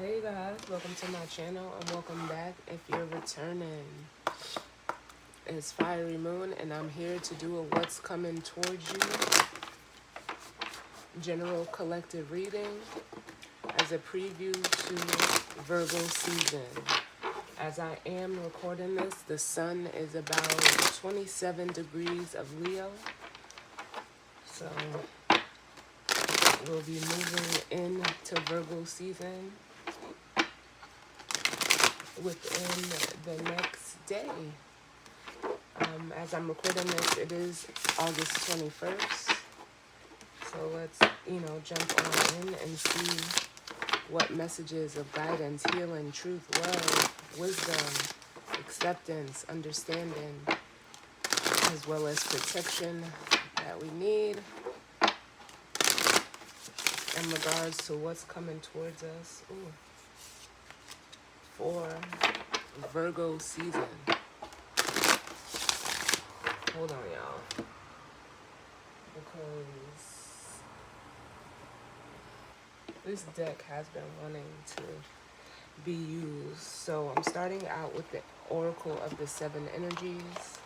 Hey guys, welcome to my channel and welcome back if you're returning. It's Fiery Moon and I'm here to do a what's coming towards you general collective reading as a preview to Virgo season. As I am recording this, the sun is about 27 degrees of Leo. So we'll be moving into Virgo season within the next day. As I'm recording this, it is August 21st. So let's, jump on in and see what messages of guidance, healing, truth, love, wisdom, acceptance, understanding, as well as protection that we need in regards to what's coming towards us for Virgo season. Hold on, y'all. Because this deck has been wanting to be used. So I'm starting out with the Oracle of the Seven Energies.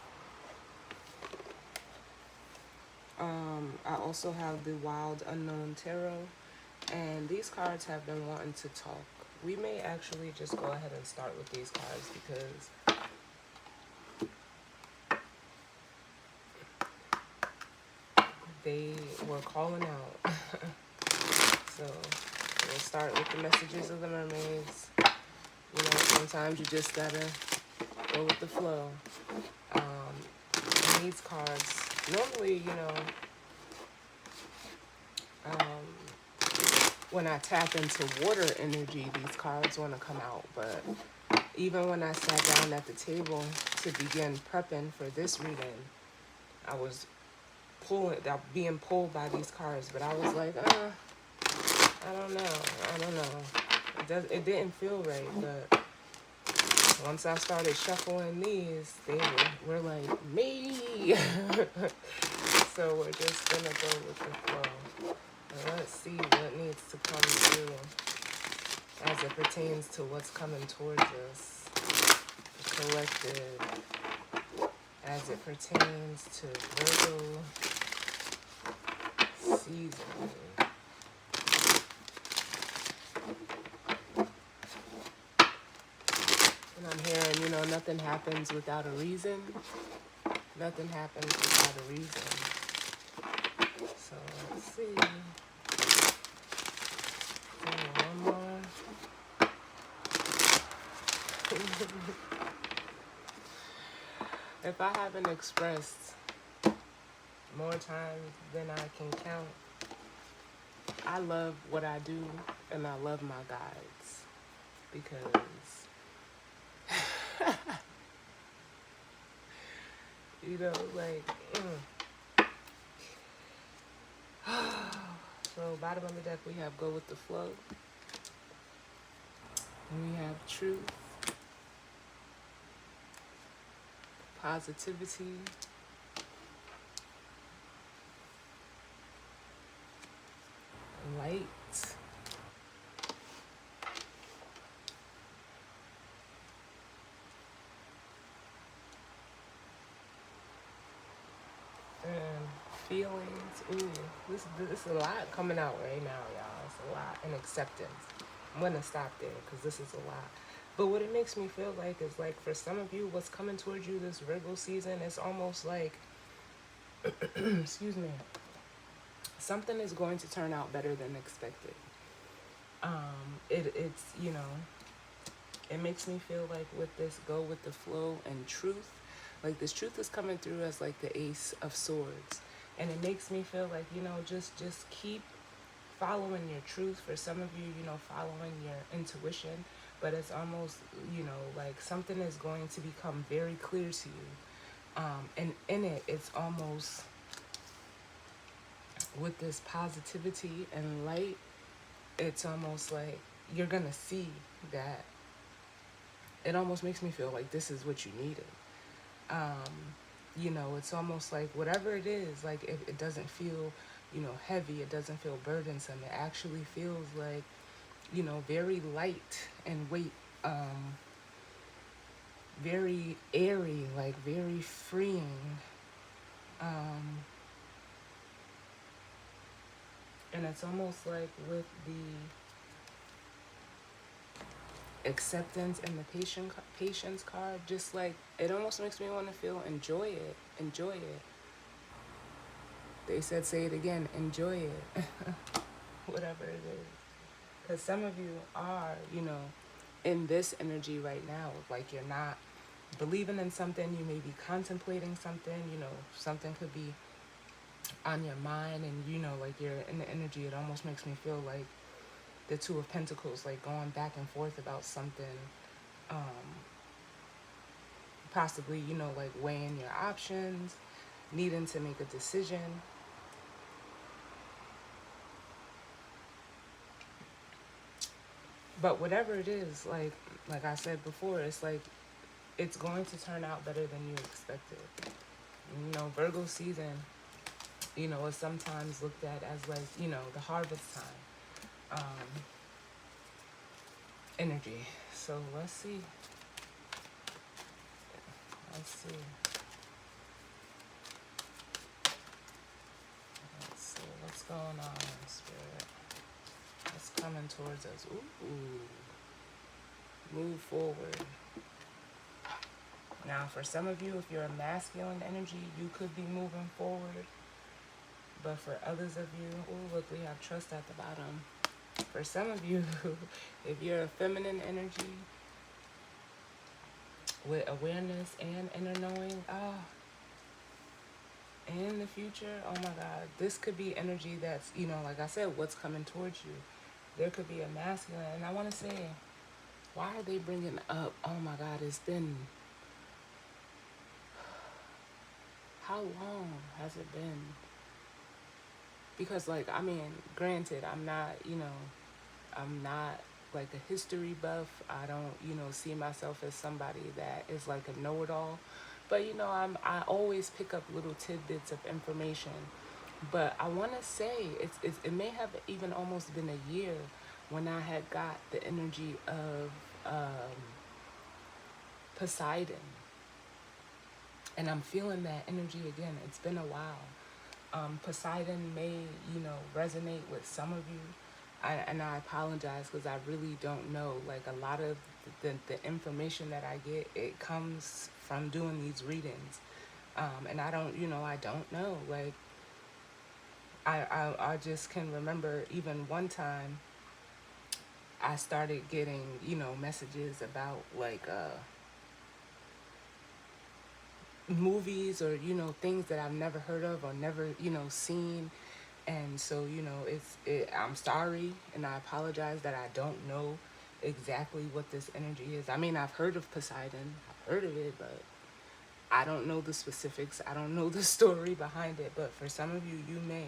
I also have the Wild Unknown Tarot. And these cards have been wanting to talk. We may actually just go ahead and start with these cards because they were calling out. So we'll start with the messages of the mermaids. Sometimes you just gotta go with the flow. And these cards, normally, when I tap into water energy, these cards want to come out. But even when I sat down at the table to begin prepping for this reading, I was being pulled by these cards. But I was like, I don't know. It didn't feel right. But once I started shuffling these, they were like, me. So we're just gonna go with the flow. And let's see what needs to come through as it pertains to what's coming towards us. The collective, as it pertains to Virgo season. And I'm hearing, nothing happens without a reason. Nothing happens without a reason. So let's see. One more. If I haven't expressed more times than I can count, I love what I do and I love my guides because So bottom of the deck we have go with the flow. And we have truth, positivity, light, and feelings. Ooh, this is a lot coming out right now, y'all. It's a lot. And acceptance. I'm gonna stop there because this is a lot. But what it makes me feel like is like for some of you, what's coming towards you this Virgo season, it's almost like, excuse me, something is going to turn out better than expected. It's it makes me feel like with this go with the flow and truth, like this truth is coming through as like the Ace of Swords, and it makes me feel like just keep following your truth. For some of you, following your intuition, but it's almost like something is going to become very clear to you, and in it, it's almost with this positivity and light. It's almost like you're gonna see that it almost makes me feel like this is what you needed. It's almost like whatever it is, like if it doesn't feel, heavy, it doesn't feel burdensome. It actually feels like very light and weight, very airy, like very freeing. Um, and it's almost like with the acceptance and the patience card, just like it almost makes me want to feel enjoy it. They said say it again, enjoy it. Whatever it is, because some of you are in this energy right now, like you're not believing in something, you may be contemplating something, something could be on your mind, and like you're in the energy. It almost makes me feel like the Two of Pentacles, like going back and forth about something, um, possibly, like weighing your options, needing to make a decision. But whatever it is, like I said before, it's like it's going to turn out better than you expected. Virgo season, is sometimes looked at as like, the harvest time energy. So let's see. Let's see. Let's see what's going on in spirit. What's coming towards us? Ooh. Move forward. Now, for some of you, if you're a masculine energy, you could be moving forward. But for others of you, look, we have trust at the bottom. For some of you, if you're a feminine energy with awareness and inner knowing, in the future, oh my God, this could be energy that's, like I said, what's coming towards you. There could be a masculine, and I want to say, why are they bringing up, oh my God, it's been, how long has it been? Because, like, I mean, granted, I'm not like a history buff. I don't, see myself as somebody that is like a know-it-all. But, I always pick up little tidbits of information. But I want to say it may have even almost been a year when I had got the energy of Poseidon. And I'm feeling that energy again. It's been a while. Poseidon may, resonate with some of you. And I apologize because I really don't know. Like a lot of the information that I get, it comes from doing these readings. And I don't know. Like I just can remember even one time I started getting, messages about like movies or, things that I've never heard of or never, seen. And so, I'm sorry and I apologize that I don't know exactly what this energy is. I mean, I've heard of Poseidon, I've heard of it, but I don't know the specifics. I don't know the story behind it, but for some of you, you may.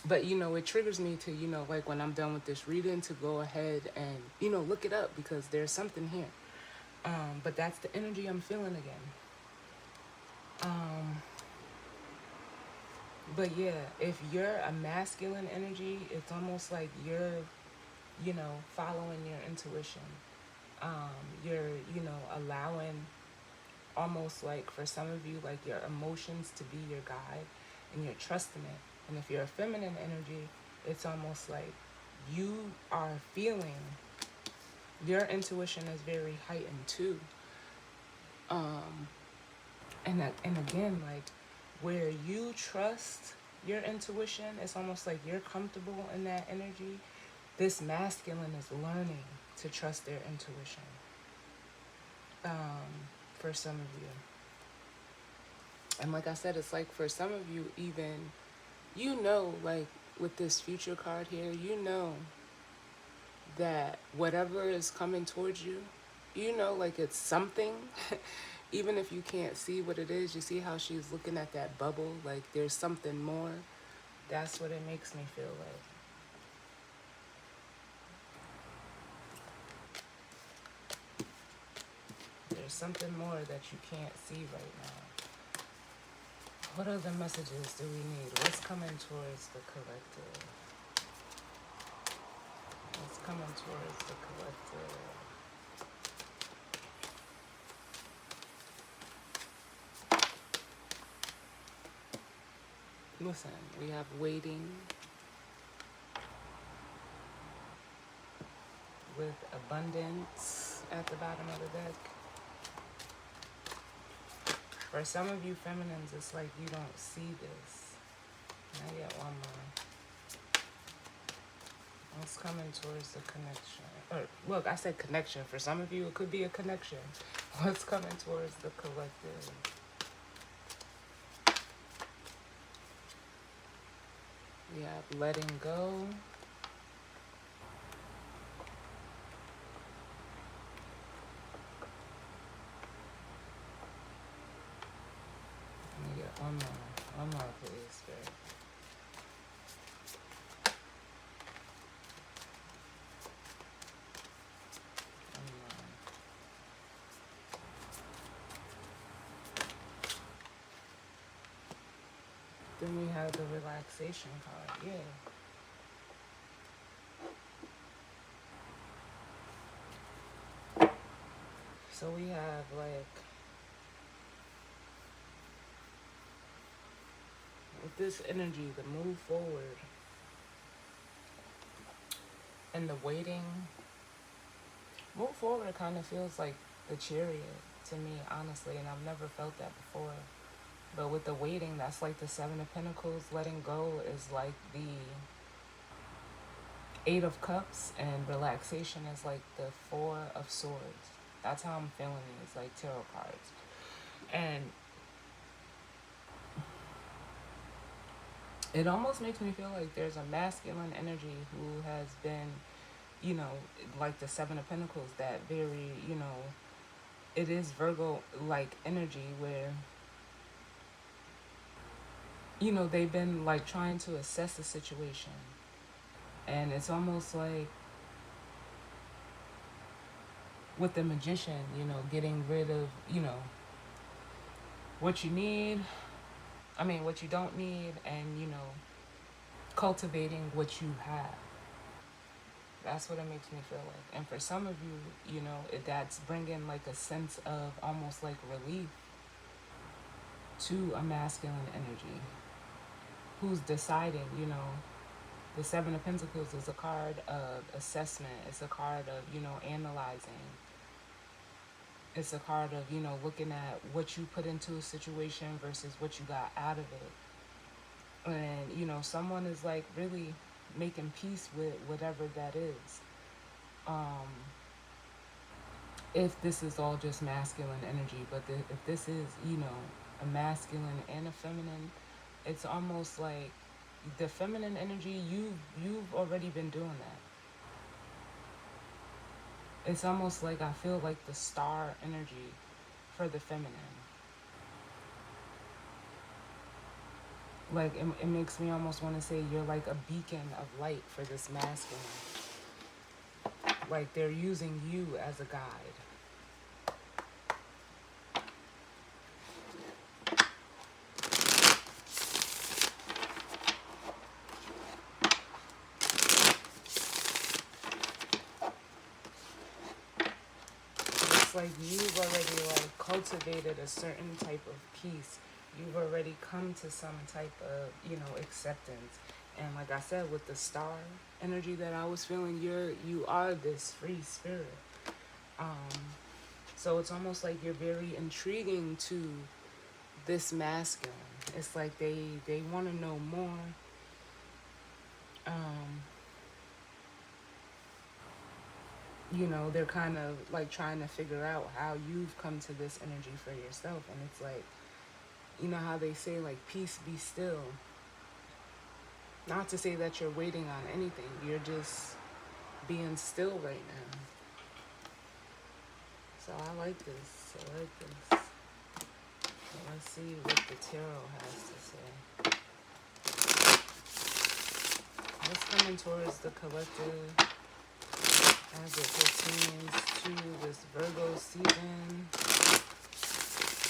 But, it triggers me to, like when I'm done with this reading to go ahead and, look it up because there's something here. But that's the energy I'm feeling again. But yeah, if you're a masculine energy, it's almost like you're, following your intuition. You're, allowing almost like for some of you, like your emotions to be your guide and you're trusting it. And if you're a feminine energy, it's almost like you are feeling, your intuition is very heightened too. And again, like where you trust your intuition, it's almost like you're comfortable in that energy. This masculine is learning to trust their intuition. For some of you. And like I said, it's like for some of you, even, like with this future card here, that whatever is coming towards you, like it's something. Even if you can't see what it is, you see how she's looking at that bubble, like there's something more. That's what it makes me feel like. There's something more that you can't see right now. What other messages do we need? What's coming towards the collective? coming towards the collective? Listen, we have waiting with abundance at the bottom of the deck. For some of you feminines, it's like you don't see this. I get one more. What's coming towards the connection? Or, look, I said connection. For some of you, it could be a connection. What's coming towards the collective? We have letting go. Let me get one more. One more, please, Spirit. One more. Then we have the relaxation card. Yeah. So we have like, with this energy, the move forward and the waiting. Move forward kind of feels like the chariot to me, honestly, and I've never felt that before. But with the waiting, that's like the Seven of Pentacles. Letting go is like the Eight of Cups, and relaxation is like the Four of Swords. That's how I'm feeling it. It's like tarot cards. And it almost makes me feel like there's a masculine energy who has been, you know, like the Seven of Pentacles, that very, you know, it is Virgo like energy where, you know, they've been like trying to assess the situation. And it's almost like with the Magician, you know, getting rid of, you know, what you need, what you don't need, and, you know, cultivating what you have. That's what it makes me feel like. And for some of you, you know, that's bringing like a sense of almost like relief to a masculine energy who's deciding, you know. The Seven of Pentacles is a card of assessment. It's a card of, you know, analyzing. It's a card of, you know, looking at what you put into a situation versus what you got out of it. And, you know, someone is like really making peace with whatever that is. If this is all just masculine energy, but if this is, you know, a masculine and a feminine, it's almost like the feminine energy, you've already been doing that. It's almost like I feel like the star energy for the feminine. Like it makes me almost want to say you're like a beacon of light for this masculine. Like they're using you as a guide. Like you've already like cultivated a certain type of peace. You've already come to some type of, you know, acceptance. And like I said, with the star energy that I was feeling, you are this free spirit. So it's almost like you're very intriguing to this masculine. It's like they want to know more. You know, they're kind of like trying to figure out how you've come to this energy for yourself. And it's like, you know how they say like, peace be still. Not to say that you're waiting on anything. You're just being still right now. So I like this. I like this. So let's see what the tarot has to say. What's coming towards the collective as it pertains to this Virgo season?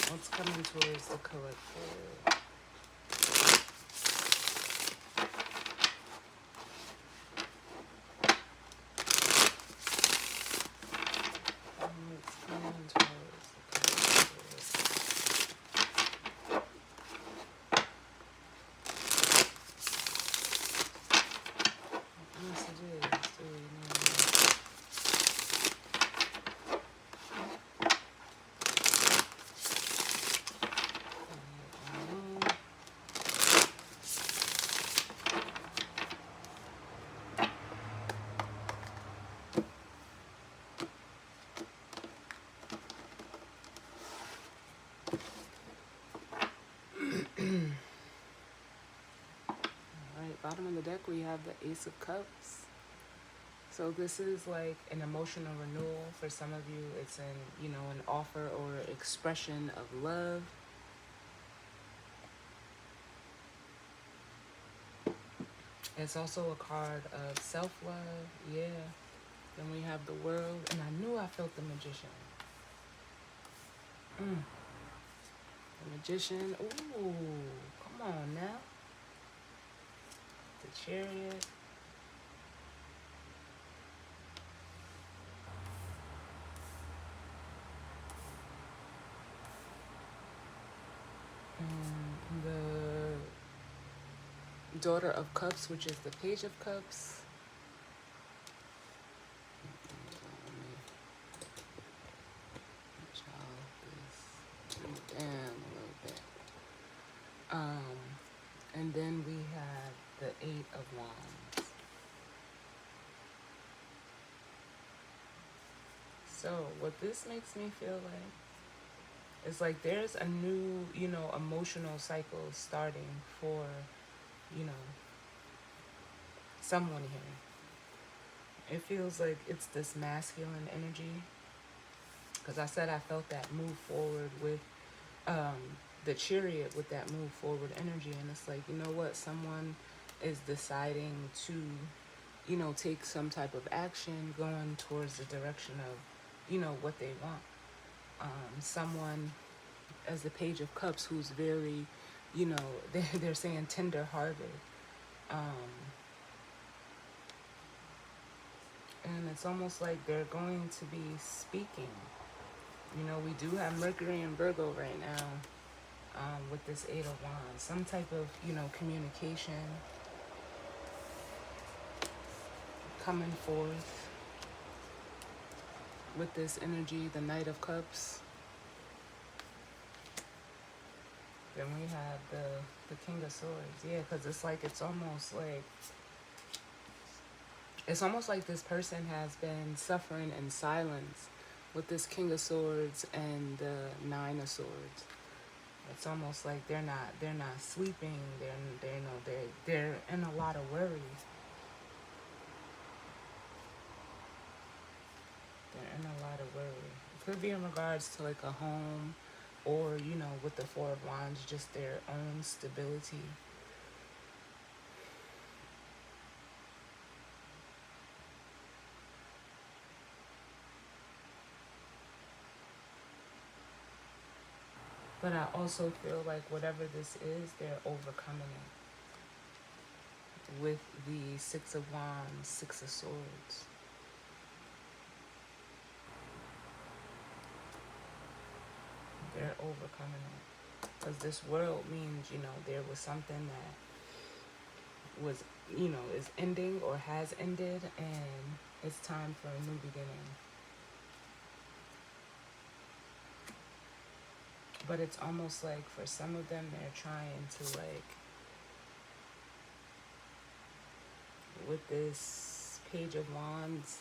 What's coming towards the collective? Alright, bottom of the deck we have the Ace of Cups. So this is like an emotional renewal. For some of you, it's an offer or expression of love. It's also a card of self-love, yeah. Then we have the World, and I knew I felt the Magician. The Magician, ooh, come on now. The Chariot. And the Daughter of Cups, which is the Page of Cups. Down a little bit. And then we have the Eight of Wands. So what this makes me feel like is like there's a new, emotional cycle starting for, someone here. It feels like it's this masculine energy. Because I said I felt that move forward with the Chariot, with that move forward energy. And it's like, you know what? Someone is deciding to, take some type of action going towards the direction of, what they want. Someone, as the Page of Cups, who's very, they're saying tender-hearted. And it's almost like they're going to be speaking. We do have Mercury and Virgo right now with this Eight of Wands. Some type of, communication coming forth with this energy, the Knight of Cups. Then we have the King of Swords. Yeah, because it's almost like this person has been suffering in silence with this King of Swords and the Nine of Swords. It's almost like they're not sleeping. They're in a lot of worry. They're in a lot of worry. It could be in regards to like a home, or with the Four of Wands, just their own stability. But I also feel like whatever this is, they're overcoming it with the Six of Wands, Six of Swords. They're overcoming it. Because this world means, there was something that was, is ending or has ended, and it's time for a new beginning. But it's almost like for some of them, they're trying to with this Page of Wands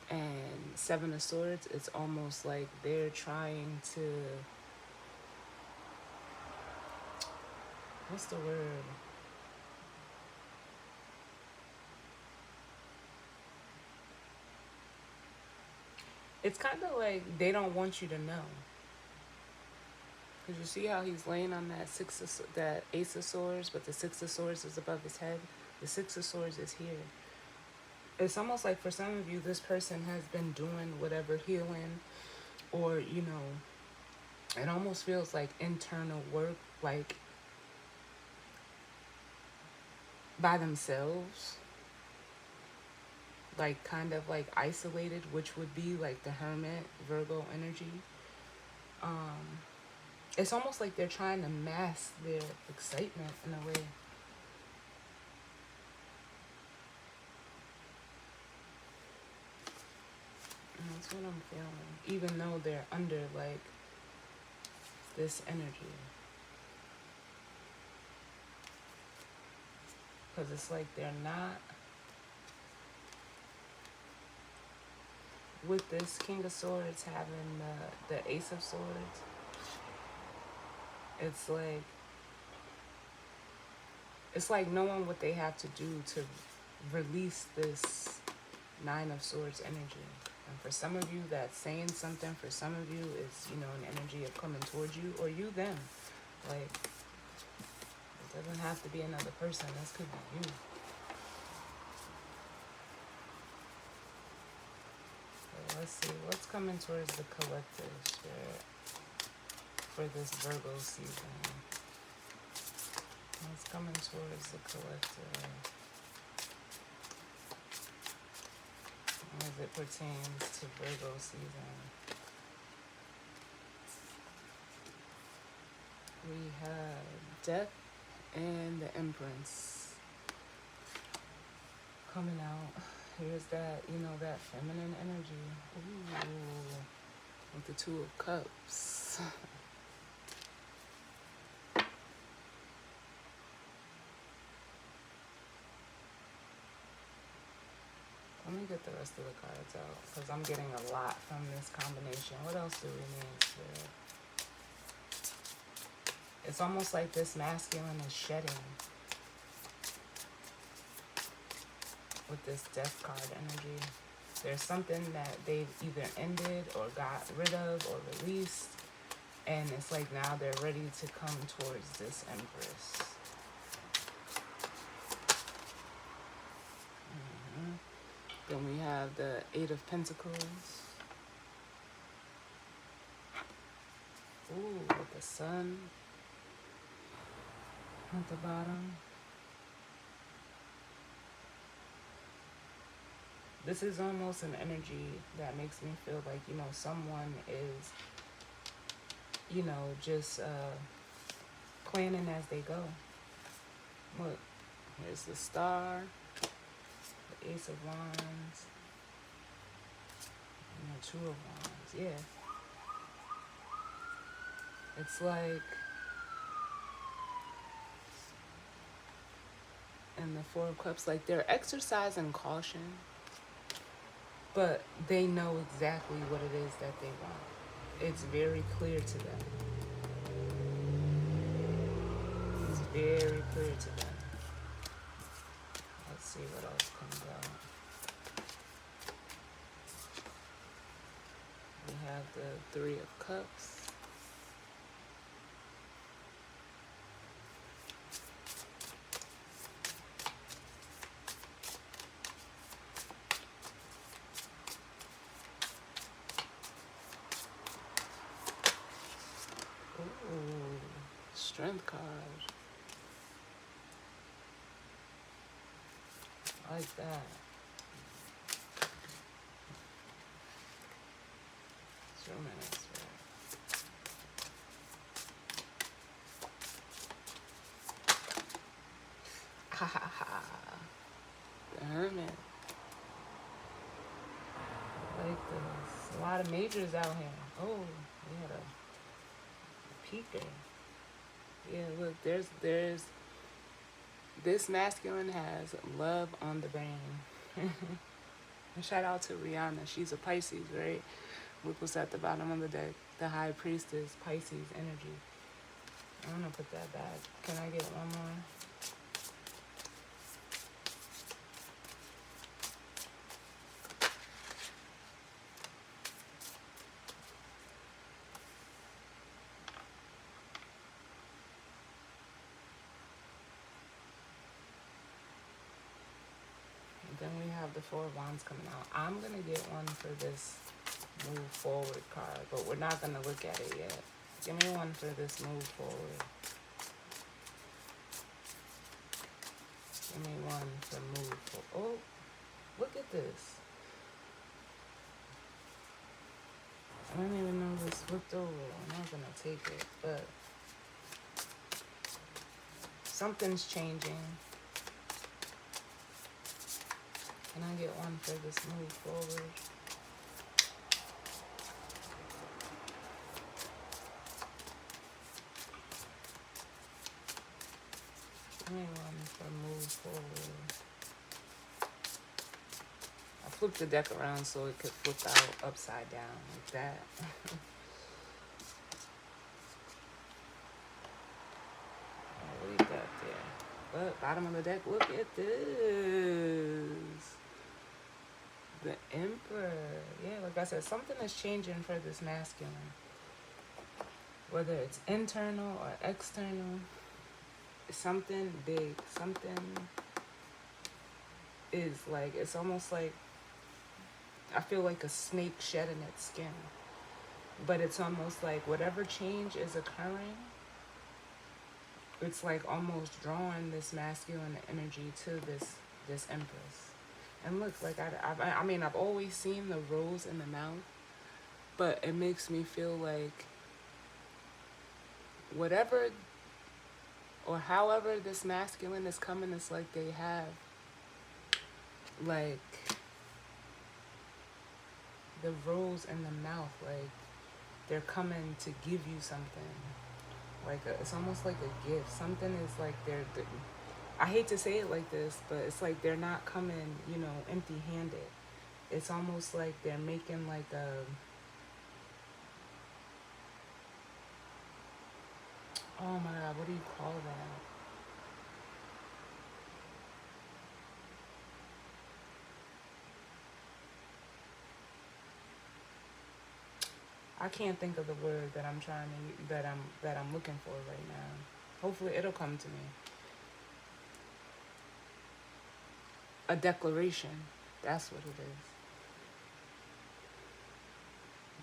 and Seven of Swords, it's almost like they're trying to, what's the word? It's kind of like they don't want you to know. Because you see how he's laying on that Ace of Swords, but the Six of Swords is above his head. The Six of Swords is here. It's almost like for some of you, this person has been doing whatever healing, or, it almost feels like internal work, like by themselves, like kind of like isolated, which would be like the Hermit, Virgo energy. It's almost like they're trying to mask their excitement in a way. That's what I'm feeling. Even though they're under like this energy. Because it's like they're not with this King of Swords having the Ace of Swords. It's like knowing what they have to do to release this Nine of Swords energy. And for some of you, that's saying something. For some of you, it's, you know, an energy of coming towards you, or you them. Like, it doesn't have to be another person. This could be you. So let's see what's coming towards the collective spirit for this Virgo season. What's coming towards the collective as it pertains to Virgo season. We have Death and the Empress coming out. Here's that, you know, that feminine energy. Ooh, with the Two of Cups. Let me get the rest of the cards out because I'm getting a lot from this combination. What else do we need, Spirit? It's almost like this masculine is shedding with this Death card energy. There's something that they've either ended or got rid of or released, and it's like now they're ready to come towards this Empress. Then we have the Eight of Pentacles. Ooh, with the Sun at the bottom. This is almost an energy that makes me feel like, you know, someone is, you know, just planning as they go. Look, here's the Star, the Ace of Wands, and the Two of Wands. Yeah. It's like, and the Four of Cups, like they're exercising caution, but they know exactly what it is that they want. It's very clear to them. It's very clear to them. Let's see what else comes out. We have the Three of Cups. Ooh, Strength card. I like that. 2 minutes, right? Ha ha ha. The Hermit. I like this. A lot of majors out here. Oh, we had a peeker. Yeah, look, there's this masculine has love on the brain. And shout out to Rihanna. She's a Pisces, right? Look what's at the bottom of the deck. The High Priestess, Pisces energy. I'm gonna put that back. Can I get one more? Then we have the Four of Wands coming out. I'm going to get one for this move forward card, but we're not going to look at it yet. Give me one for this move forward. Give me one for move forward. Oh, look at this. I don't even know this flipped over. I'm not going to take it, but something's changing. Can I get one for this move forward? flip the deck around so it could flip out upside down like that. I'll leave that there. But bottom of the deck, look at this. The Emperor. Yeah, like I said, something is changing for this masculine. Whether it's internal or external, something big, something is like, it's almost like, I feel like a snake shedding its skin. But it's almost like whatever change is occurring, it's like almost drawing this masculine energy to this Empress. And look, like I mean, I've always seen the rose in the mouth, but it makes me feel like whatever or however this masculine is coming, it's like they have like the rose in the mouth, like they're coming to give you something. Like it's almost like a gift. Something is like I hate to say it like this, but it's like they're not coming, empty-handed. It's almost like they're making like a, oh my God, what do you call that? I can't think of the word that I'm looking for right now. Hopefully it'll come to me. A declaration. That's what it is.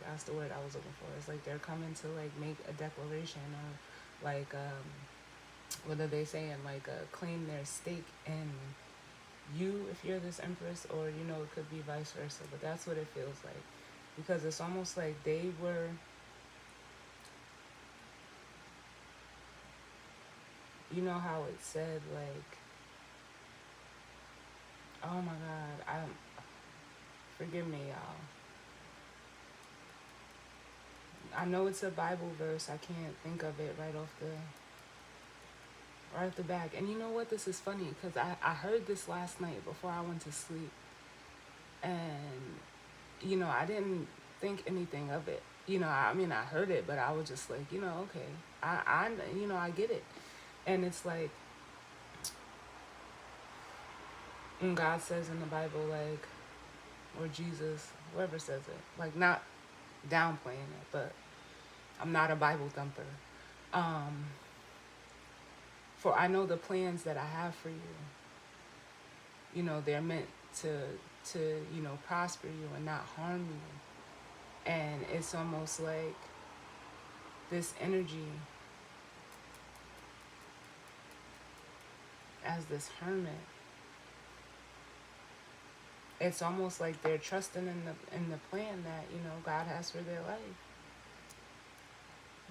That's the word I was looking for. It's like they're coming to like make a declaration, or like what are they saying? Like claim their stake in you if you're this Empress, or it could be vice versa. But that's what it feels like, because it's almost like they were. You know how it said like, oh my God, forgive me, y'all. I know it's a Bible verse. I can't think of it right off the back. And you know what? This is funny because I heard this last night before I went to sleep. And, I didn't think anything of it. I mean, I heard it, but I was just like, okay, I get it. And it's like, when God says in the Bible, like, or Jesus, whoever says it, like, not downplaying it, but I'm not a Bible thumper. For I know the plans that I have for you. They're meant to prosper you and not harm you. And it's almost like this energy as this hermit. It's almost like they're trusting in the plan that, God has for their life.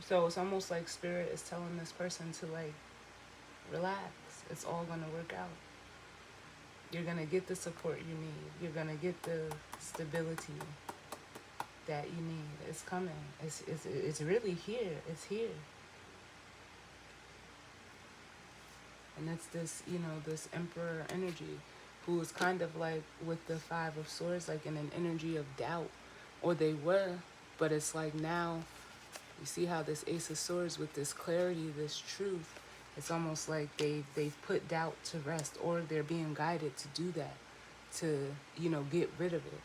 So it's almost like Spirit is telling this person to like relax. It's all gonna work out. You're gonna get the support you need. You're gonna get the stability that you need. It's coming. It's really here. It's here. And it's this, this Emperor energy, who is kind of like with the Five of Swords, like in an energy of doubt, or they were, but it's like now, you see how this Ace of Swords with this clarity, this truth, it's almost like they've put doubt to rest, or they're being guided to do that, to, get rid of it.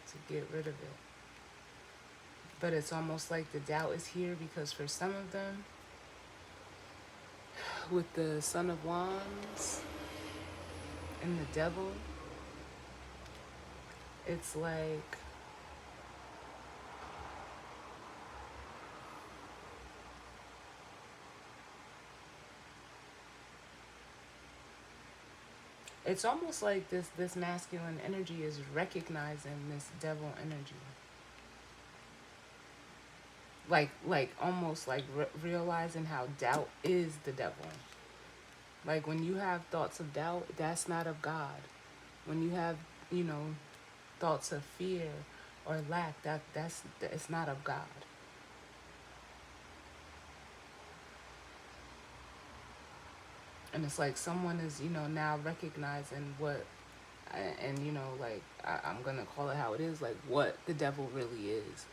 To get rid of it. But it's almost like the doubt is here because for some of them, with the Son of Wands and the Devil, it's like it's almost like this masculine energy is recognizing this devil energy. Like almost like realizing how doubt is the devil. Like when you have thoughts of doubt, that's not of God. When you have, thoughts of fear or lack, it's not of God. And it's like someone is, now recognizing what, and, like, I'm going to call it how it is, like what the devil really is.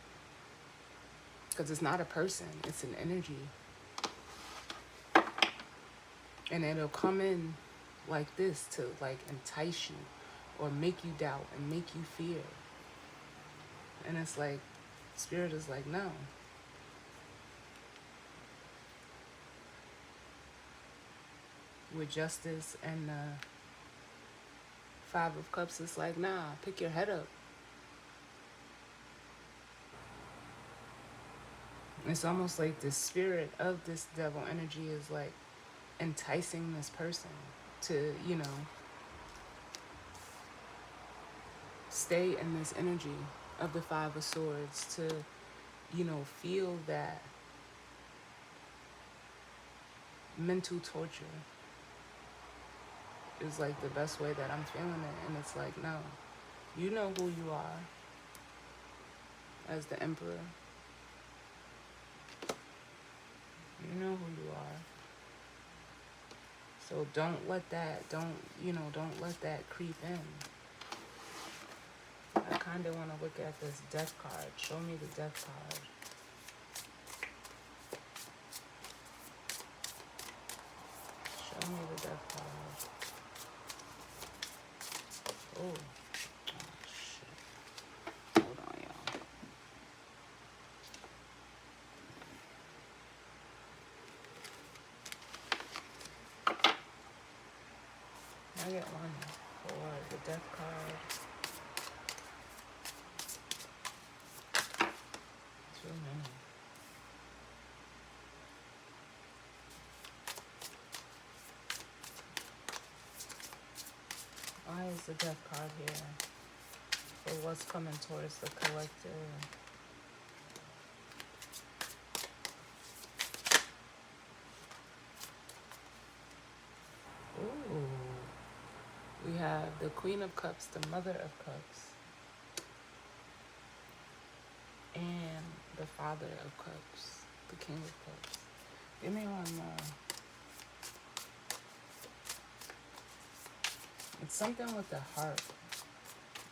Because it's not a person, it's an energy. And it'll come in like this to like entice you or make you doubt and make you fear. And it's like, Spirit is like, no. With Justice and the Five of Cups, it's like, nah, pick your head up. It's almost like the spirit of this devil energy is like enticing this person to, stay in this energy of the Five of Swords, to, feel that mental torture is like the best way that I'm feeling it. And it's like, no, you know who you are as the Emperor. You know who you are. So don't let that creep in. I kind of want to look at this Death card. Show me the Death card. Show me the Death card. Oh, shit. Hold on, y'all. I get one for the Death card. Too many. Why is the Death card here? For what's coming towards the collective? Ooh. We have the Queen of Cups, the Mother of Cups, and the Father of Cups, the King of Cups. Give me one more. It's something with the heart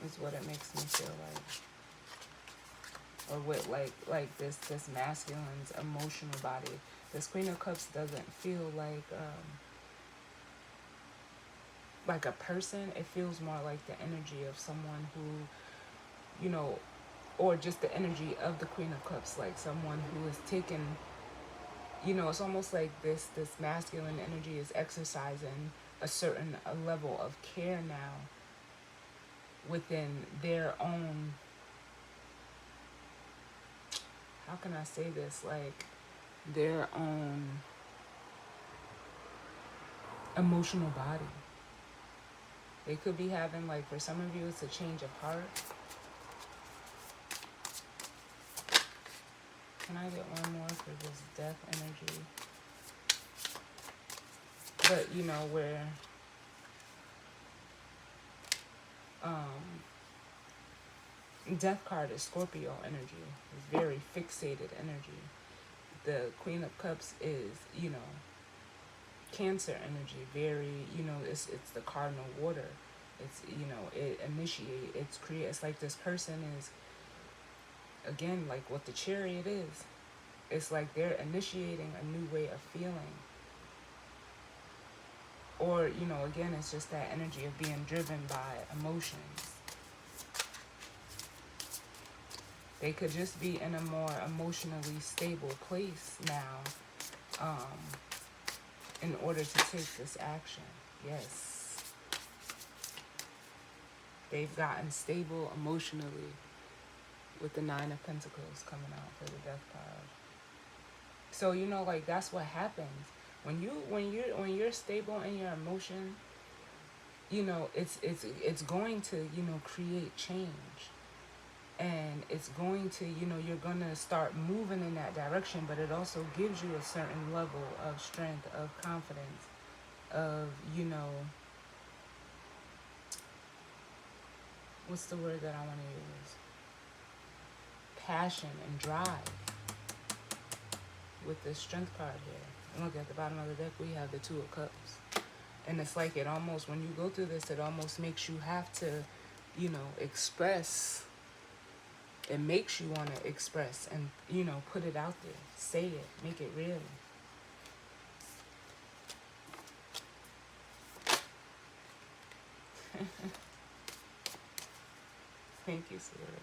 is what it makes me feel like. Or with like this masculine's emotional body. This Queen of Cups doesn't feel like a person. It feels more like the energy of someone who, or just the energy of the Queen of Cups, like someone who has taken, it's almost like this masculine energy is exercising a certain level of care now within their own, how can I say this, like their own emotional body. They could be having, like, for some of you, it's a change of heart. Can I get one more for this Death energy? But, where Death card is Scorpio energy. It's very fixated energy. The Queen of Cups is, Cancer energy. Very, it's the cardinal water. It's, it initiate, it's create. It's like this person is, again, like what the Chariot is. It's like they're initiating a new way of feeling. Or, again, it's just that energy of being driven by emotions. They could just be in a more emotionally stable place now, in order to take this action. Yes. They've gotten stable emotionally with the Nine of Pentacles coming out for the Death card. So, like, that's what happens. When you're stable in your emotion, it's going to, create change. And it's going to, you're going to start moving in that direction, but it also gives you a certain level of strength, of confidence, of, what's the word that I want to use? Passion and drive with the Strength card here. And look, at the bottom of the deck, we have the Two of Cups. And it's like it almost, when you go through this, it almost makes you have to, express. It makes you want to express and, put it out there. Say it. Make it real. Thank you, Sarah.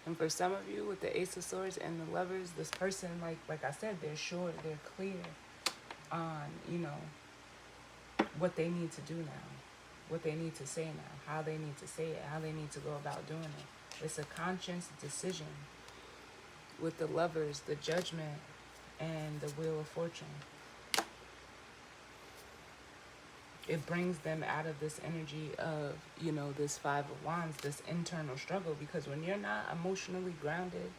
And for some of you with the Ace of Swords and the Lovers, this person, like I said, they're sure, they're clear on, what they need to do now, what they need to say now, how they need to say it, how they need to go about doing it. It's a conscious decision. With the Lovers, the Judgment, and the Wheel of Fortune, it brings them out of this energy of, this Five of Wands, this internal struggle. Because when you're not emotionally grounded,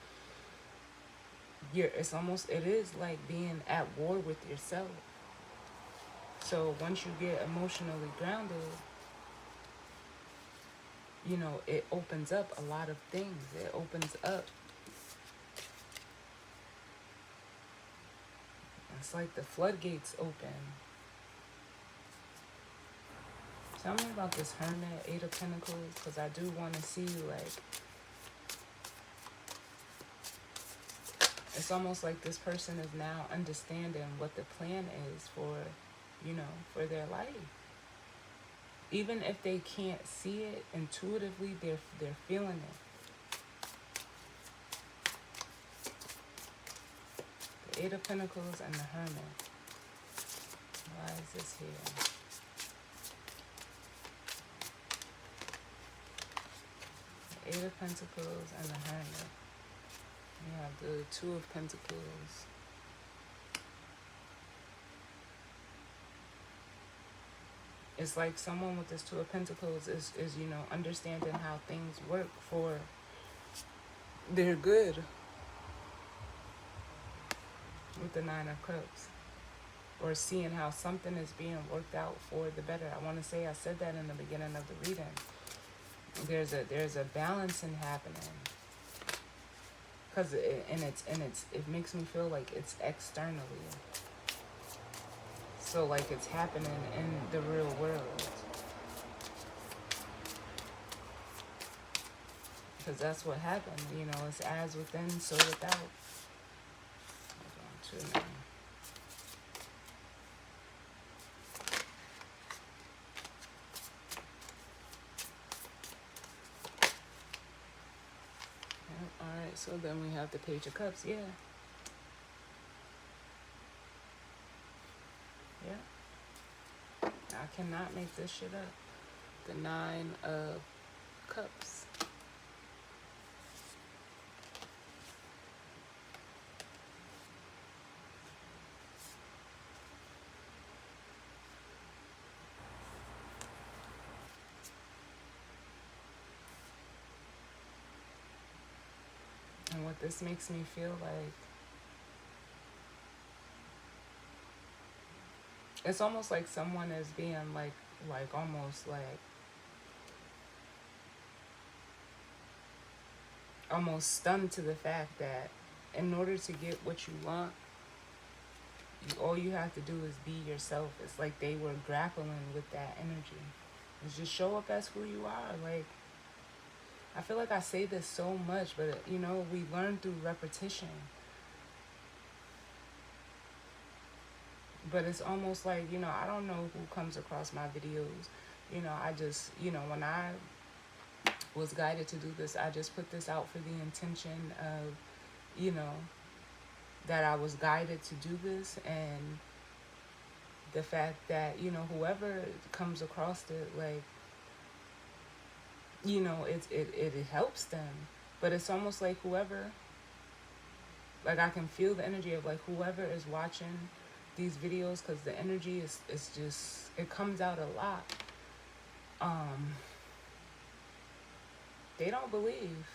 it is like being at war with yourself. So once you get emotionally grounded, it opens up a lot of things. It opens up. It's like the floodgates open. Tell me about this Hermit, Eight of Pentacles, because I do want to see, it's almost like this person is now understanding what the plan is for, for their life. Even if they can't see it intuitively, they're feeling it. The Eight of Pentacles and the Hermit. Why is this here? The Eight of Pentacles and the Hermit. We have the Two of Pentacles. It's like someone with this Two of Pentacles is understanding how things work for their good. With the Nine of Cups. Or seeing how something is being worked out for the better. I want to say I said that in the beginning of the reading. There's a balancing happening. Because it makes me feel like it's externally. So like it's happening in the real world. Because that's what happened. It's as within, so without. Hold on to now. Alright, so then we have the Page of Cups. Yeah. I cannot make this shit up. The Nine of Cups. And what this makes me feel like, it's almost like someone is being almost stunned to the fact that in order to get what you want, all you have to do is be yourself. It's like they were grappling with that energy. It's just show up as who you are. Like, I feel like I say this so much, but we learn through repetition. But it's almost like, I don't know who comes across my videos. I just, when I was guided to do this, I just put this out for the intention of, that I was guided to do this, and the fact that, whoever comes across it, like, it helps them. But it's almost like whoever, like I can feel the energy of like whoever is watching these videos, because the energy is just, it comes out a lot. They don't believe.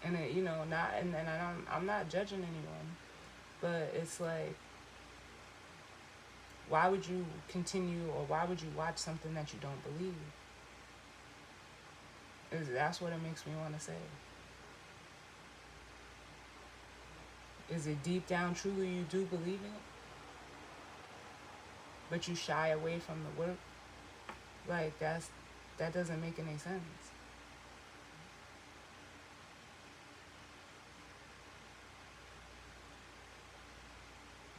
And it, not, and I'm not judging anyone, but it's like, why would you continue, or why would you watch something that you don't believe? That's what it makes me want to say. Is it deep down truly you do believe in it, but you shy away from the work? Like that doesn't make any sense.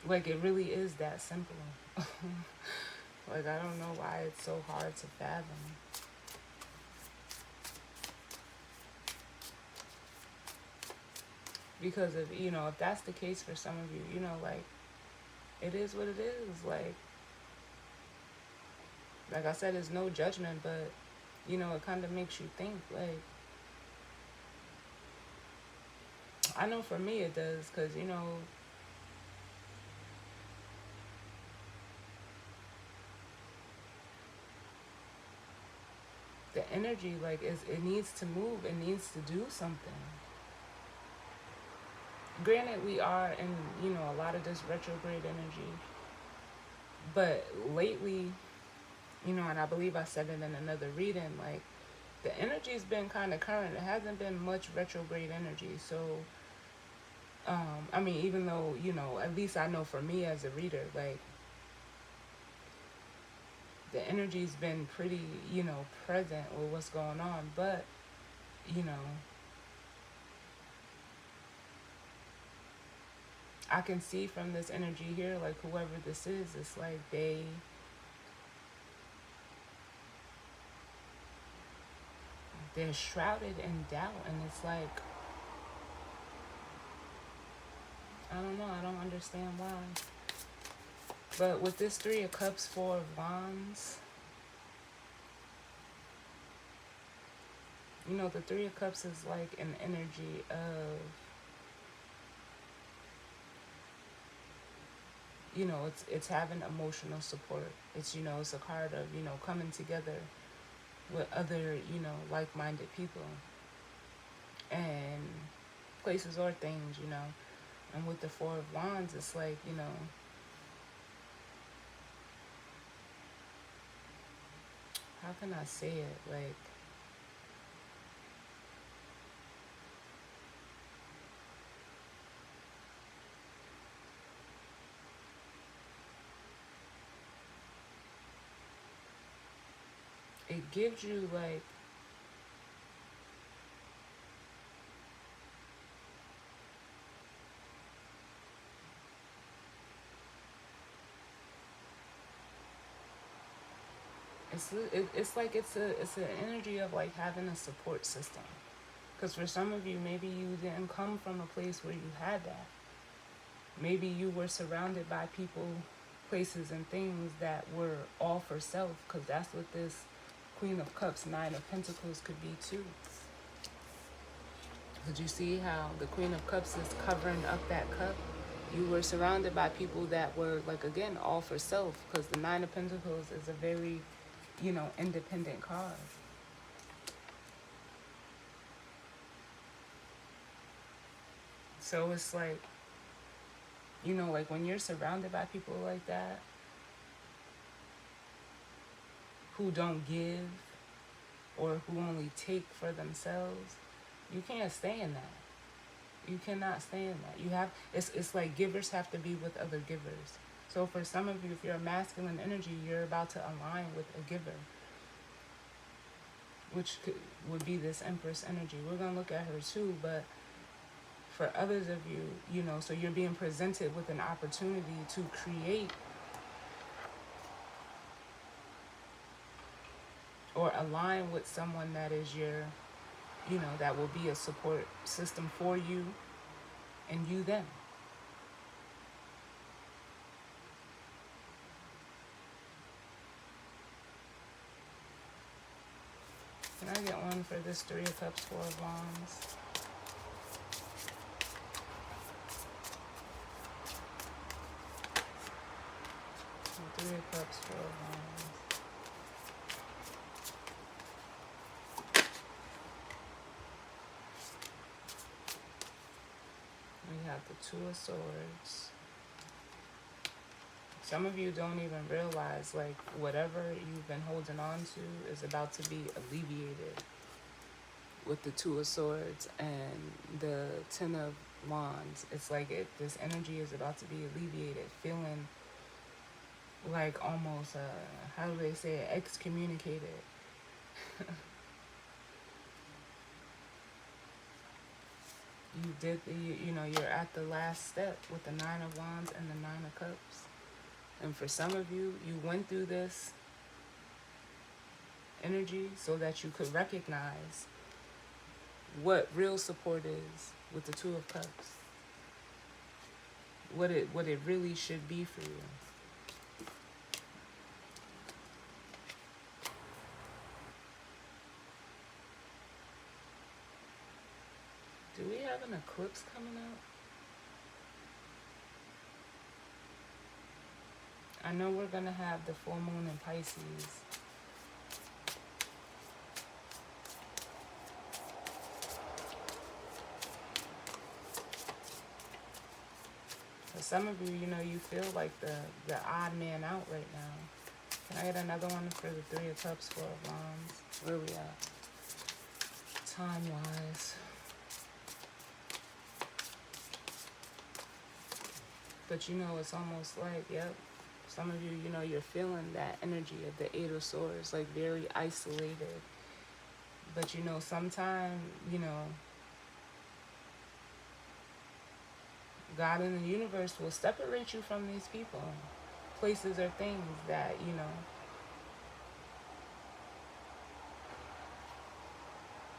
Like it really is that simple. Like I don't know why it's so hard to fathom. Because if if that's the case for some of you, like it is what it is. Like I said, it's no judgment, but it kind of makes you think. Like I know for me it does, because the energy, like it needs to move, it needs to do something. Granted, we are in a lot of this retrograde energy, but lately, and I believe I said it in another reading, like the energy's been kind of current. It hasn't been much retrograde energy. So I mean, even though at least I know for me as a reader, like the energy's been pretty present with what's going on. But you know I can see from this energy here, like whoever this is, it's like they're shrouded in doubt, and it's like I don't know, I don't understand why. But with this Three of Cups, Four of Wands, the Three of Cups is like an energy of, it's having emotional support. It's a card of, coming together with other, like-minded people and places or things. And with the Four of Wands, it's like, how can I say it? Like, it gives you like it's like it's an energy of like having a support system. Because for some of you, maybe you didn't come from a place where you had that. Maybe you were surrounded by people, places, and things that were all for self. Because that's what this Queen of Cups, Nine of Pentacles could be too. Did you see how the Queen of Cups is covering up that cup? You were surrounded by people that were, like, again, all for self. Because the Nine of Pentacles is a very, independent card. So it's like, like when you're surrounded by people like that who don't give or who only take for themselves, you can't stay in that. You cannot stay in that. It's like givers have to be with other givers. So for some of you, if you're a masculine energy, you're about to align with a giver, which would be this Empress energy. We're going to look at her too, but for others of you, so you're being presented with an opportunity to create or align with someone that is your, that will be a support system for you and you them. Can I get one for this Three of Cups, Four of Wands? Three of Cups, Four of Wands. We have the Two of Swords. Some of you don't even realize, like, whatever you've been holding on to is about to be alleviated with the Two of Swords and the Ten of Wands. It's like this energy is about to be alleviated, feeling like almost, how do they say it, excommunicated. You're at the last step with the Nine of Wands and the Nine of Cups. And for some of you, you went through this energy so that you could recognize what real support is with the Two of Cups. What it really should be for you. Do we have an eclipse coming up? I know we're going to have the full moon in Pisces. For some of you, you feel like the odd man out right now. Can I get another one for the Three of Cups, Four of Wands? Where we at? Time-wise. But it's almost like, yep, some of you, you're feeling that energy of the Eight of Swords, like very isolated. But sometime, God in the universe will separate you from these people, places or things that,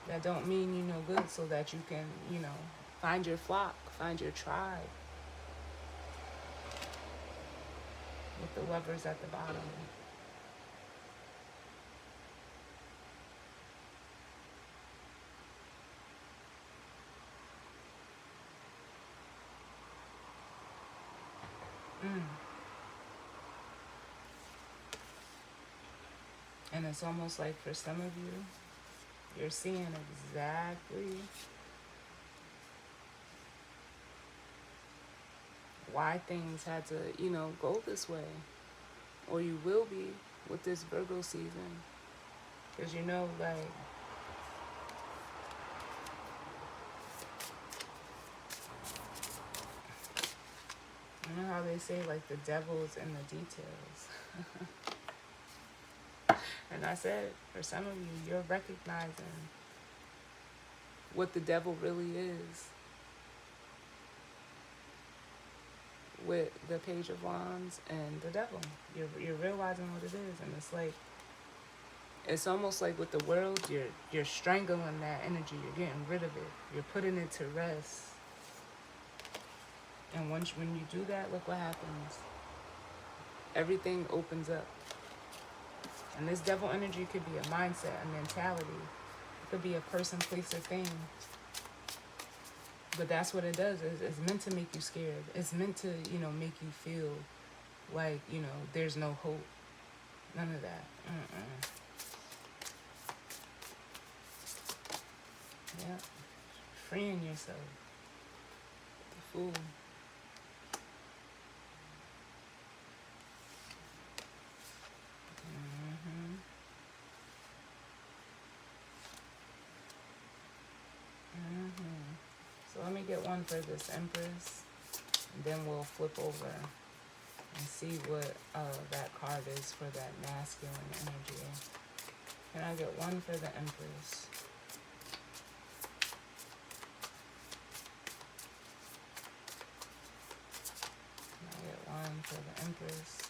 that don't mean you no good, so that you can, find your flock, find your tribe. With the Lovers at the bottom. And it's almost like for some of you, you're seeing exactly why things had to, go this way. Or you will be with this Virgo season. Because like, you know how they say, like, the devil's in the details. And I said, for some of you, you're recognizing what the devil really is with the Page of Wands and the devil. You're realizing what it is, and it's like, it's almost like with the world, you're strangling that energy. You're getting rid of it. You're putting it to rest. And when you do that, look what happens. Everything opens up. And this devil energy could be a mindset, a mentality. It could be a person, place, or thing. But that's what it does. It's meant to make you scared. It's meant to, make you feel like, there's no hope. None of that. Yeah. Freeing yourself. The Fool. So let me get one for this Empress, and then we'll flip over and see what that card is for that masculine energy. Can I get one for the Empress? Can I get one for the Empress?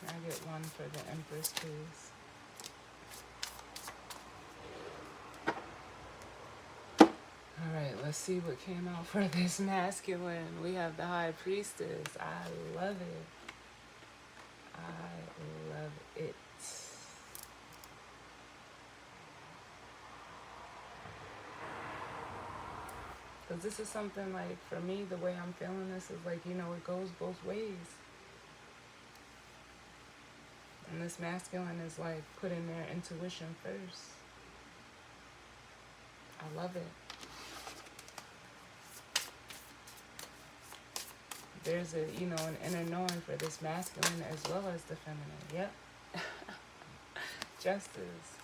Can I get one for the Empress, please? Alright, let's see what came out for this masculine. We have the High Priestess. I love it. I love it. Because this is something like, for me, the way I'm feeling this is like, it goes both ways. And this masculine is like putting their intuition first. I love it. There's an inner knowing for this masculine as well as the feminine. Yep. Justice.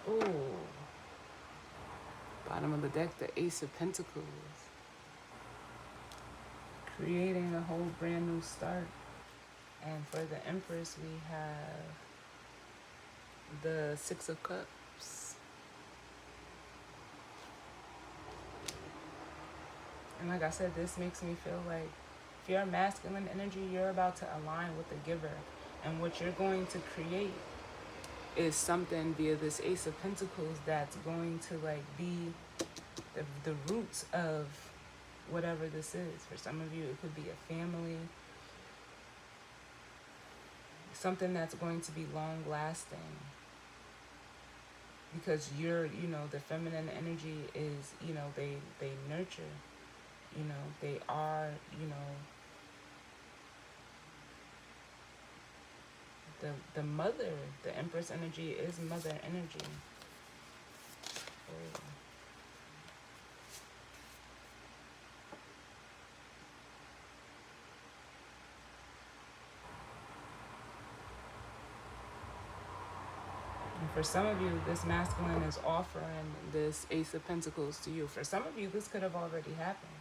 Ooh. Bottom of the deck, the Ace of Pentacles. Creating a whole brand new start. And for the Empress, we have the Six of Cups. And like I said, this makes me feel like if you're a masculine energy, you're about to align with the giver. And what you're going to create is something via this Ace of Pentacles that's going to like be the roots of whatever this is. For some of you, it could be a family. Something that's going to be long lasting. Because you're, the feminine energy is, they nurture. They are, the mother. The Empress energy is mother energy. Oh. And for some of you, this masculine is offering this Ace of Pentacles to you. For some of you, this could have already happened.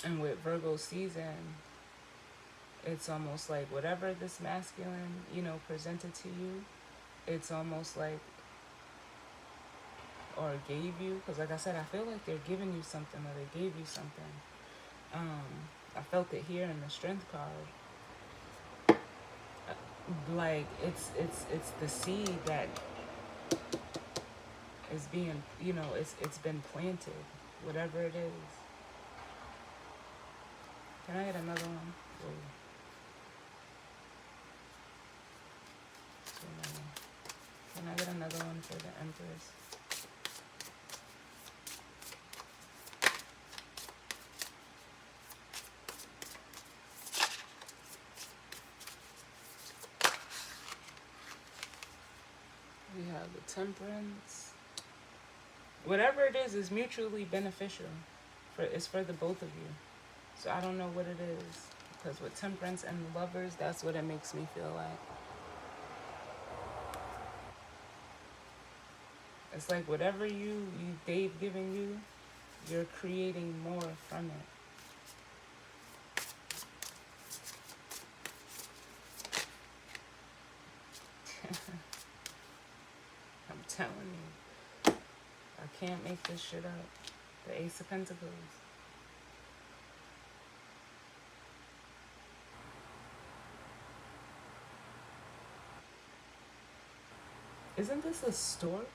And with Virgo season, it's almost like whatever this masculine, presented to you, it's almost like, or gave you, because like I said, I feel like they're giving you something, or they gave you something. I felt it here in the Strength card. Like it's the seed that is being, it's been planted, whatever it is. Can I get another one? Ooh. Can I get another one for the Empress? We have the Temperance. Whatever it is mutually beneficial. It's for the both of you. So I don't know what it is. Because with Temperance and the Lovers, that's what it makes me feel like. It's like whatever they've given you, you're creating more from it. I'm telling you, I can't make this shit up. The Ace of Pentacles. Isn't this a stork?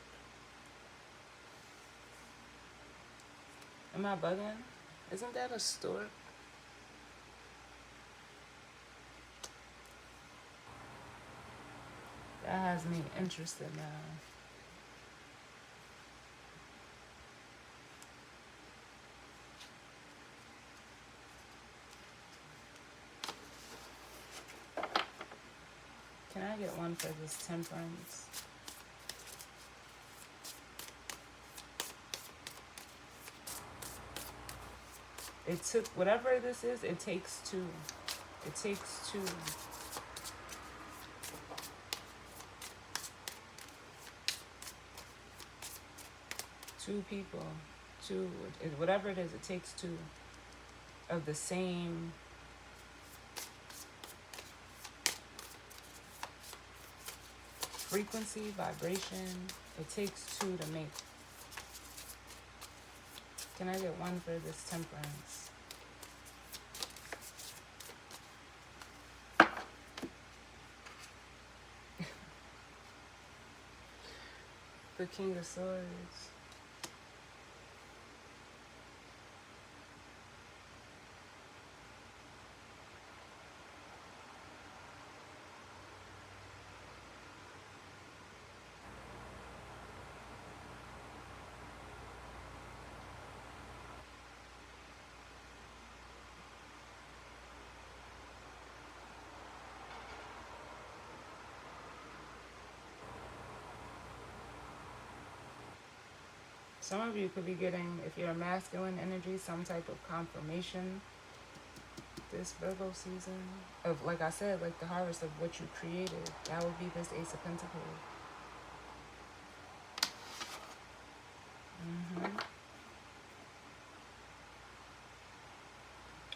Am I bugging? Isn't that a stork? That has me interested now. Can I get one for this Temperance? It took, whatever this is, it takes two. It takes two. Two people. Two, whatever it is, it takes two of the same frequency, vibration. It takes two to make. Can I get one for this Temperance? The King of Swords. Some of you could be getting, if you're a masculine energy, some type of confirmation this Virgo season of, like I said, like the harvest of what you created. That would be this Ace of Pentacles.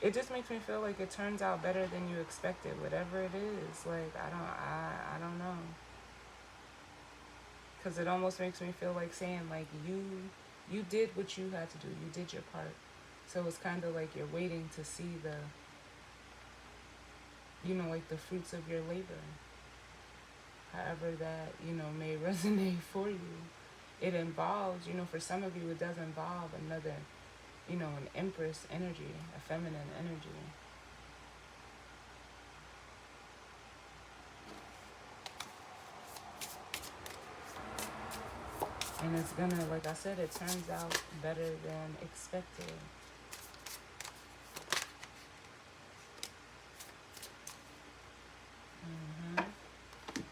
It just makes me feel like it turns out better than you expected, whatever it is. Like, I don't know. Because it almost makes me feel like saying, like, you did what you had to do. You did your part. So it's kind of like you're waiting to see the, like the fruits of your labor. However that, may resonate for you. It involves, for some of you, it does involve another, an Empress energy, a feminine energy. And it's gonna, like I said, it turns out better than expected.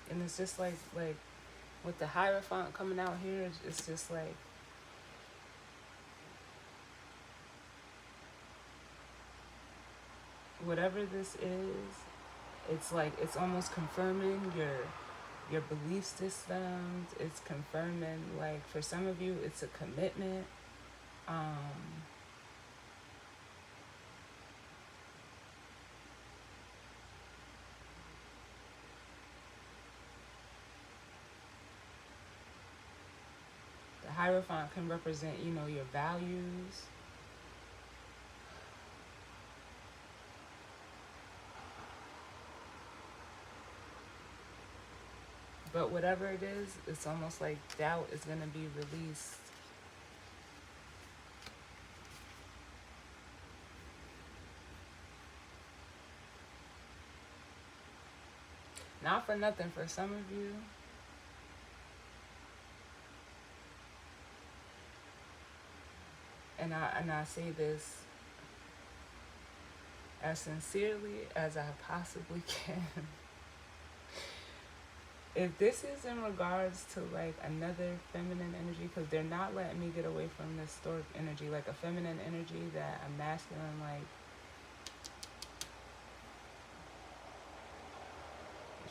And it's just like with the Hierophant coming out here, it's just like, whatever this is, it's like, it's almost confirming your belief systems. It's confirming, like, for some of you, it's a commitment. The Hierophant can represent, your values. But whatever it is, it's almost like doubt is going to be released. Not for nothing, for some of you, and I say this as sincerely as I possibly can. If this is in regards to like another feminine energy, because they're not letting me get away from this stork energy, like a feminine energy that a masculine, like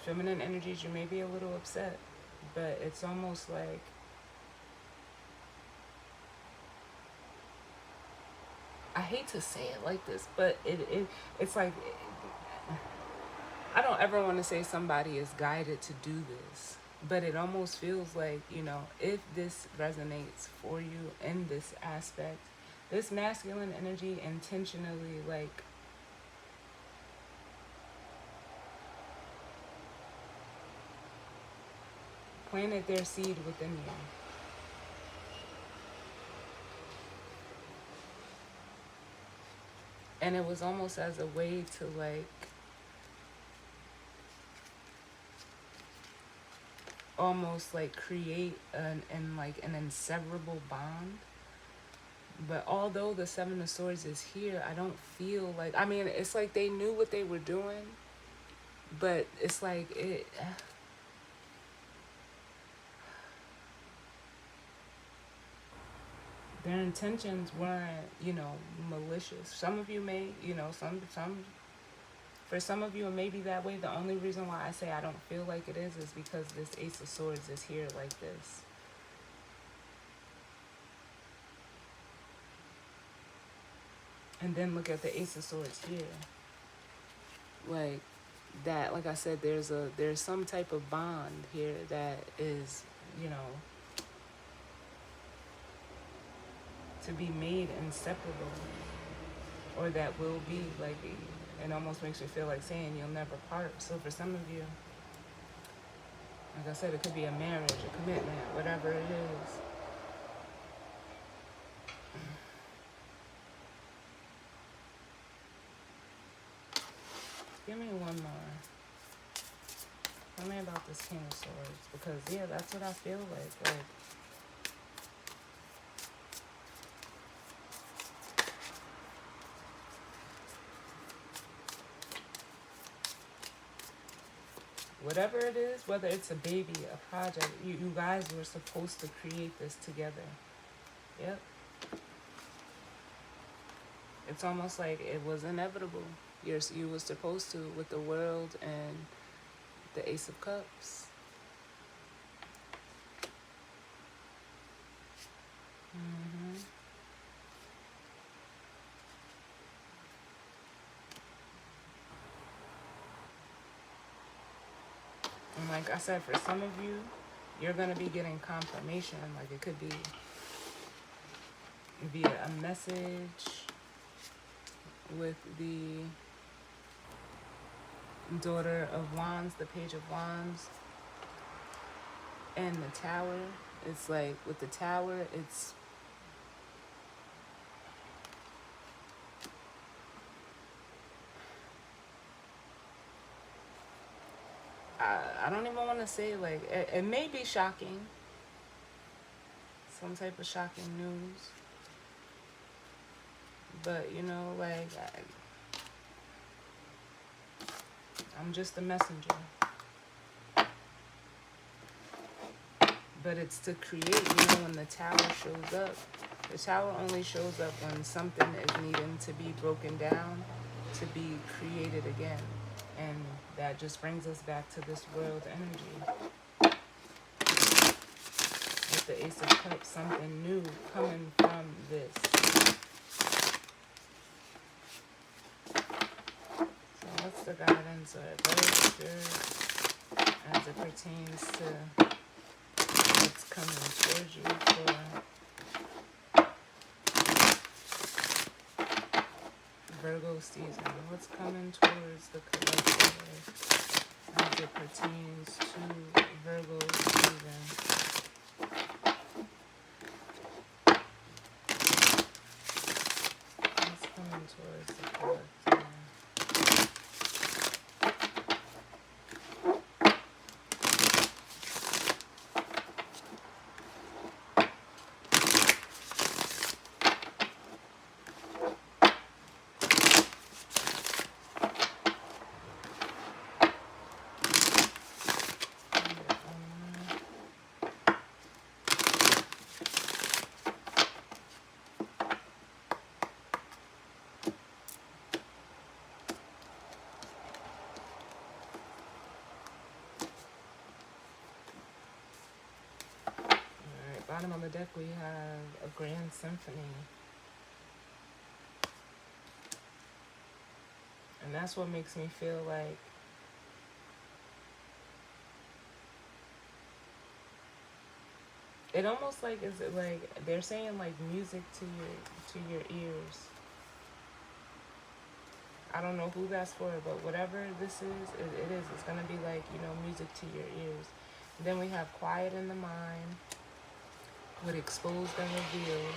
feminine energies, you may be a little upset, but it's almost like I hate to say it like this, but it's like, I don't ever want to say somebody is guided to do this, but it almost feels like, if this resonates for you in this aspect, this masculine energy intentionally, like, planted their seed within you. And it was almost as a way to, like, almost like create an inseparable bond. But although the Seven of Swords is here, I don't feel like, I mean, it's like they knew what they were doing, but it's like their intentions weren't, malicious. Some of you may, some for some of you it may be that way. The only reason why I say I don't feel like it is because this Ace of Swords is here like this. And then look at the Ace of Swords here. Like that, like I said, there's some type of bond here that is, to be made inseparable, or that will be, like, it almost makes me feel like saying you'll never part. So for some of you, like I said, it could be a marriage, a commitment, whatever it is. Give me one more. Tell me about this King of Swords, because yeah, that's what I feel like. Whatever it is, whether it's a baby, a project, you guys were supposed to create this together. Yep. It's almost like it was inevitable. You were supposed to with the World and the Ace of Cups. hmm And like I said, for some of you, you're going to be getting confirmation. Like it could be via a message with the Daughter of Wands, the Page of Wands, and the Tower. It's like with the Tower, it's I don't even want to say like it may be shocking, some type of shocking news, but you know, like I'm just a messenger. But it's to create, you know, when the Tower shows up. The Tower only shows up when something is needing to be broken down to be created again. And that just brings us back to this world energy. With the Ace of Cups, something new coming from this. So what's the guidance or advice spirit as it pertains to what's coming towards you for Virgo season? What's coming towards the collective as it pertains to Virgo season? What's coming towards the collective? Bottom of the deck we have a Grand Symphony. And that's what makes me feel like it almost like is it like they're saying like music to your ears. I don't know who that's for, but whatever this is, it is. It's gonna be like, you know, music to your ears. And then we have Quiet in the Mind with Exposed and Revealed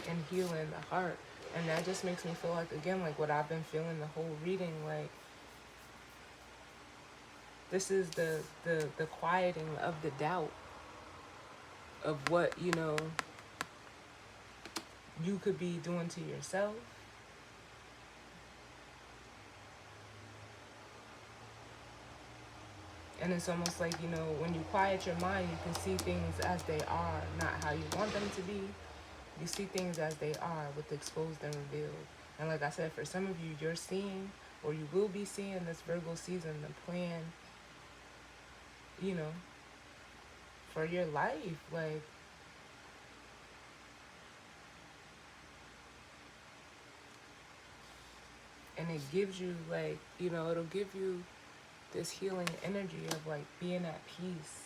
and Healing the Heart. And that just makes me feel like, again, like what I've been feeling the whole reading, like this is the quieting of the doubt of what, you know, you could be doing to yourself. And it's almost like, you know, when you quiet your mind, you can see things as they are, not how you want them to be. You see things as they are with Exposed and Revealed. And like I said, for some of you, you're seeing, or you will be seeing this Virgo season, the plan, you know, for your life. Like, and it gives you, like, you know, it'll give you this healing energy of, like, being at peace.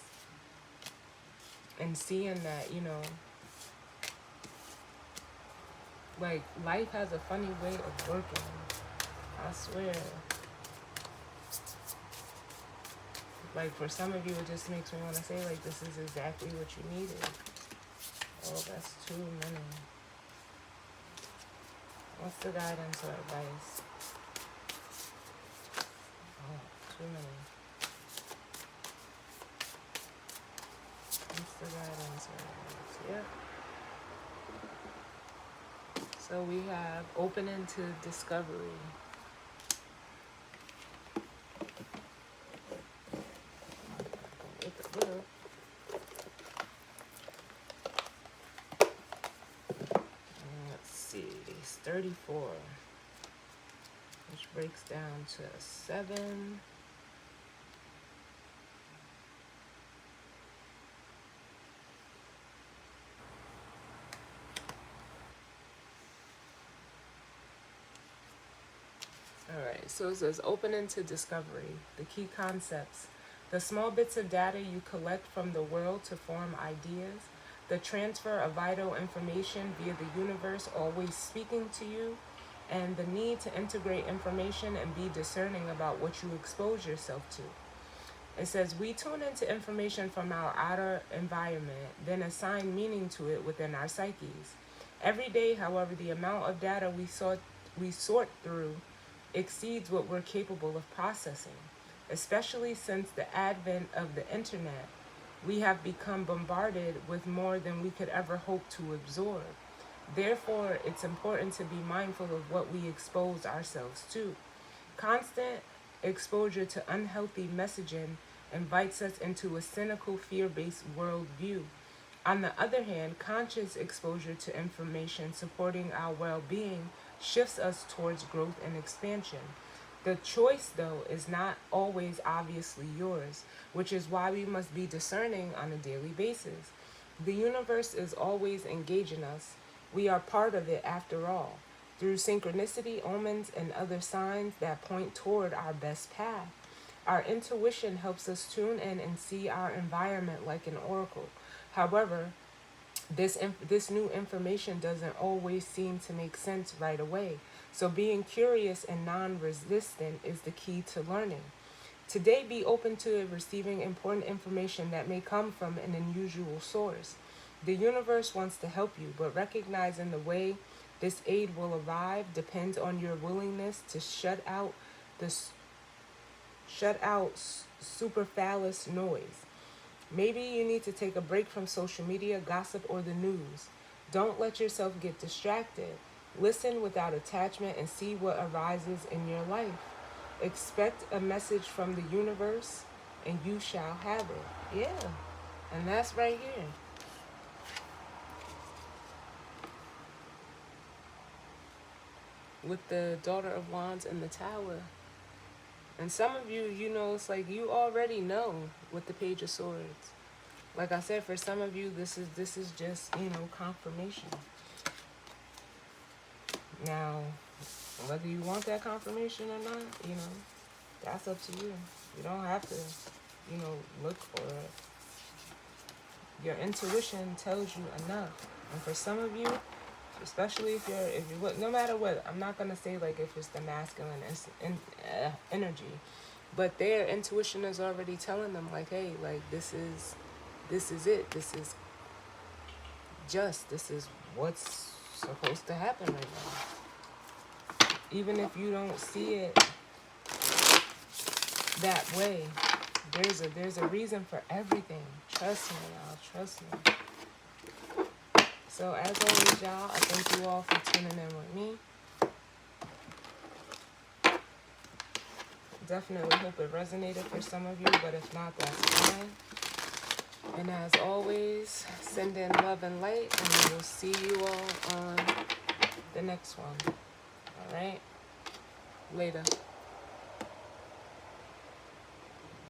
And seeing that, you know, like, life has a funny way of working. I swear. Like, for some of you, it just makes me want to say, like, this is exactly what you needed. Oh, that's too many. What's the guidance or advice? Oh, too many. What's the guidance or advice? Yep. So we have opening to discovery. 34, which breaks down to 7. Alright, so it says opening to discovery, the key concepts, the small bits of data you collect from the world to form ideas, the transfer of vital information via the universe always speaking to you, and the need to integrate information and be discerning about what you expose yourself to. It says we tune into information from our outer environment, then assign meaning to it within our psyches. Every day, however, the amount of data we sort through exceeds what we're capable of processing. Especially since the advent of the internet, we have become bombarded with more than we could ever hope to absorb. Therefore, it's important to be mindful of what we expose ourselves to. Constant exposure to unhealthy messaging invites us into a cynical, fear-based worldview. On the other hand, conscious exposure to information supporting our well-being shifts us towards growth and expansion. The choice, though, is not always obviously yours, which is why we must be discerning on a daily basis. The universe is always engaging us. We are part of it after all, through synchronicity, omens, and other signs that point toward our best path. Our intuition helps us tune in and see our environment like an oracle. However, this new information doesn't always seem to make sense right away. So being curious and non-resistant is the key to learning. Today, be open to receiving important information that may come from an unusual source. The universe wants to help you, but recognizing the way this aid will arrive depends on your willingness to shut out superfluous noise. Maybe you need to take a break from social media, gossip, or the news. Don't let yourself get distracted. Listen without attachment and see what arises in your life. Expect a message from the universe and you shall have it. Yeah, and that's right here. With the Daughter of Wands in the Tower. And some of you, it's like you already know with the Page of Swords. Like I said, for some of you, this is just, confirmation. Now, whether you want that confirmation or not, that's up to you. You don't have to, look for it. Your intuition tells you enough. And for some of you, especially if you're no matter what, I'm not gonna say like if it's the masculine energy, but their intuition is already telling them like, hey, like this is it. This is what's supposed to happen right now. Even if you don't see it that way, there's a reason for everything. Trust me, y'all. Trust me. So as always, y'all, I thank you all for tuning in with me. Definitely hope it resonated for some of you, but if not, that's fine. And as always, send in love and light, and we will see you all on the next one. All right? Later.